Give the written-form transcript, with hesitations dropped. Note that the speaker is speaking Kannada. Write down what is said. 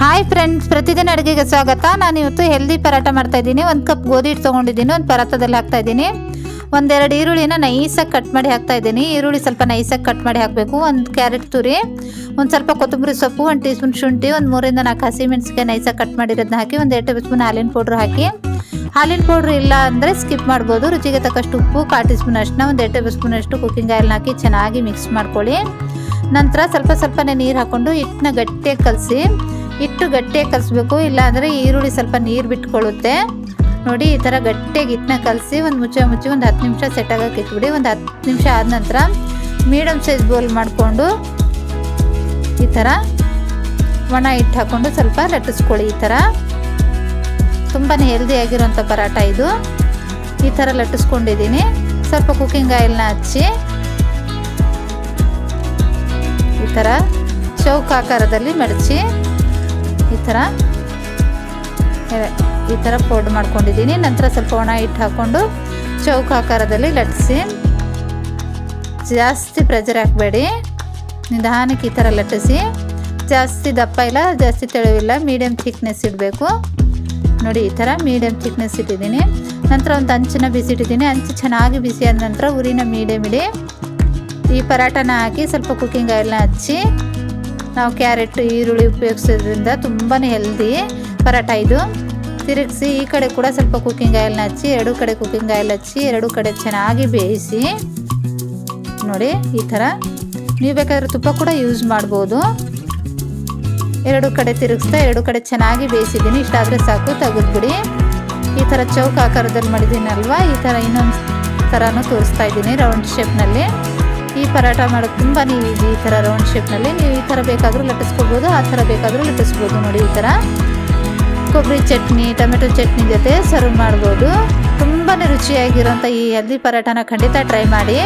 ಹಾಯ್ ಫ್ರೆಂಡ್ಸ್, ಪ್ರತಿದಿನ ಅಡುಗೆಗೆ ಸ್ವಾಗತ. ನಾನು ಇವತ್ತು ಹೆಲ್ದಿ ಪರಾಟ ಮಾಡ್ತಾ ಇದ್ದೀನಿ. 1 ಕಪ್ ಗೋಧಿ ಹಿಟ್ಟು ತೊಗೊಂಡಿದ್ದೀನಿ. ಒಂದು ಪರಾತದಲ್ಲಿ ಹಾಕ್ತಾ ಇದ್ದೀನಿ. ಒಂದೆರಡು ಈರುಳ್ಳಿನ ನೈಸಾಗಿ ಕಟ್ ಮಾಡಿ ಹಾಕ್ತಾ ಇದ್ದೀನಿ. ಈರುಳ್ಳಿ ಸ್ವಲ್ಪ ನೈಸಾಗಿ ಕಟ್ ಮಾಡಿ ಹಾಕಬೇಕು. 1 ಕ್ಯಾರೆಟ್ ತುರಿ, ಒಂದು ಸ್ವಲ್ಪ ಕೊತ್ತಂಬರಿ ಸೊಪ್ಪು, 1 ಟೀ ಸ್ಪೂನ್ ಶುಂಠಿ, ಒಂದು 3 ರಿಂದ 4 ಹಸಿಮೆಣಸಿಗೆ ನೈಸಾಗಿ ಕಟ್ ಮಾಡಿರೋದನ್ನ ಹಾಕಿ, 1 2 ಟೇಬಲ್ ಸ್ಪೂನ್ ಹಾಲಿನ ಪೌಡ್ರ್ ಹಾಕಿ. ಹಾಲಿನ ಪೌಡ್ರ್ ಇಲ್ಲ ಅಂದರೆ ಸ್ಕಿಪ್ ಮಾಡ್ಬೋದು. ರುಚಿಗೆ ತಕ್ಕಷ್ಟು ಉಪ್ಪು, 1/4 ಟೀ ಸ್ಪೂನ್ ಅರಿಶಿನ, 1 2 ಟೇಬಲ್ ಸ್ಪೂನ್ ಅಷ್ಟು ಕುಕ್ಕಿಂಗ್ ಆಯಿಲ್ನ ಹಾಕಿ ಚೆನ್ನಾಗಿ ಮಿಕ್ಸ್ ಮಾಡ್ಕೊಳ್ಳಿ. ನಂತರ ಸ್ವಲ್ಪನೇ ನೀರು ಹಾಕ್ಕೊಂಡು ಹಿಟ್ಟನ್ನ ಗಟ್ಟಿಯಾಗಿ ಕಲಸಿ. ಹಿಟ್ಟು ಗಟ್ಟಿಯಾಗಿ ಕಲಿಸ್ಬೇಕು, ಇಲ್ಲಾಂದರೆ ಈರುಳ್ಳಿ ಸ್ವಲ್ಪ ನೀರು ಬಿಟ್ಕೊಳ್ಳುತ್ತೆ. ನೋಡಿ, ಈ ಥರ ಗಟ್ಟಿಯಾಗಿ ಹಿಟ್ಟನ್ನ ಕಲಸಿ ಒಂದು ಮುಚ್ಚಿ ಒಂದು 10 ನಿಮಿಷ ಸೆಟ್ ಆಗೋಕೆ ಇಟ್ಬಿಡಿ. ಒಂದು 10 ನಿಮಿಷ ಆದ ನಂತರ ಮೀಡಿಯಮ್ ಸೈಜ್ ಬೋಲ್ ಮಾಡಿಕೊಂಡು ಈ ಥರ ಒಣ ಹಿಟ್ಟು ಹಾಕ್ಕೊಂಡು ಸ್ವಲ್ಪ ಲಟ್ಟಿಸ್ಕೊಳ್ಳಿ. ಈ ಥರ ತುಂಬಾ ಹೆಲ್ದಿಯಾಗಿರೋಂಥ ಪರಾಟ ಇದು. ಈ ಥರ ಲಟ್ಟಿಸ್ಕೊಂಡಿದ್ದೀನಿ. ಸ್ವಲ್ಪ ಕುಕ್ಕಿಂಗ್ ಆಯಿಲ್ನ ಹಚ್ಚಿ ಈ ಥರ ಚೌಕ ಆಕಾರದಲ್ಲಿ ಮಡಚಿ ಈ ಥರ ಫೋಲ್ಡ್ ಮಾಡ್ಕೊಂಡಿದ್ದೀನಿ. ನಂತರ ಸ್ವಲ್ಪ ಒಣ ಹಿಟ್ಟು ಹಾಕ್ಕೊಂಡು ಚೌಕ ಆಕಾರದಲ್ಲಿ ಲಟ್ಟಿಸಿ. ಜಾಸ್ತಿ ಪ್ರೆಷರ್ ಹಾಕಬೇಡಿ, ನಿಧಾನಕ್ಕೆ ಈ ಥರ ಲಟ್ಟಿಸಿ. ಜಾಸ್ತಿ ದಪ್ಪ ಇಲ್ಲ, ಜಾಸ್ತಿ ತೆಳುವಿಲ್ಲ, ಮೀಡಿಯಮ್ ಥಿಕ್ನೆಸ್ ಇಡಬೇಕು. ನೋಡಿ, ಈ ಥರ ಮೀಡಿಯಮ್ ಥಿಕ್ನೆಸ್ ಇಟ್ಟಿದ್ದೀನಿ. ನಂತರ ಒಂದು ಹಂಚನ್ನ ಬಿಸಿಟ್ಟಿದ್ದೀನಿ. ಹಂಚು ಚೆನ್ನಾಗಿ ಬಿಸಿ ಆದ ನಂತರ ಉರಿನ ಮೀಡಿಯಮ್ ಇಡಿ. ಈ ಪರಾಟನ ಹಾಕಿ ಸ್ವಲ್ಪ ಕುಕ್ಕಿಂಗ್ ಆಯಿಲ್ನ ಹಚ್ಚಿ. ನಾವು ಕ್ಯಾರೆಟ್ ಈರುಳ್ಳಿ ಉಪಯೋಗಿಸೋದ್ರಿಂದ ತುಂಬಾ ಹೆಲ್ದಿ ಪರಾಟ ಇದು. ತಿರುಗಿಸಿ ಈ ಕಡೆ ಕೂಡ ಸ್ವಲ್ಪ ಕುಕ್ಕಿಂಗ್ ಆಯಿಲ್ನ ಹಚ್ಚಿ, 2 ಕಡೆ ಕುಕ್ಕಿಂಗ್ ಆಯಿಲ್ ಹಚ್ಚಿ 2 ಕಡೆ ಚೆನ್ನಾಗಿ ಬೇಯಿಸಿ. ನೋಡಿ, ಈ ಥರ ನೀವು ಬೇಕಾದರೆ ತುಪ್ಪ ಕೂಡ ಯೂಸ್ ಮಾಡ್ಬೋದು. 2 ಕಡೆ ತಿರುಗಿಸ್ತಾ 2 ಕಡೆ ಚೆನ್ನಾಗಿ ಬೇಯಿಸಿದ್ದೀನಿ. ಇಷ್ಟಾದರೆ ಸಾಕು, ತೆಗೆದ್ಬಿಡಿ. ಈ ಥರ ಚೌಕ ಆಕಾರದಲ್ಲಿ ಮಾಡಿದ್ದೀನಲ್ವ, ಈ ಥರ ಇನ್ನೊಂದು ಥರನೂ ತೋರಿಸ್ತಾ ಇದ್ದೀನಿ ರೌಂಡ್ ಶೇಪ್ನಲ್ಲಿ. ಈ ಪರಾಟ ಮಾಡೋದು ತುಂಬಾ ಈಸಿ. ಈ ಥರ ರೌಂಡ್ ಶೇಪ್ನಲ್ಲಿ ನೀವು ಈ ಥರ ಬೇಕಾದರೂ ಲಟ್ಟಿಸ್ಕೋಬೋದು, ಆ ಥರ ಬೇಕಾದರೂ ಲಟ್ಟಿಸ್ಬೋದು. ನೋಡಿ, ಈ ಥರ ಕೊಬ್ಬರಿ ಚಟ್ನಿ, ಟೊಮೆಟೊ ಚಟ್ನಿ ಜೊತೆ ಸರ್ವ್ ಮಾಡ್ಬೋದು. ತುಂಬಾ ರುಚಿಯಾಗಿರೋಂಥ ಈ ಹೆಲ್ದಿ ಪರಾಟನ ಖಂಡಿತ ಟ್ರೈ ಮಾಡಿ.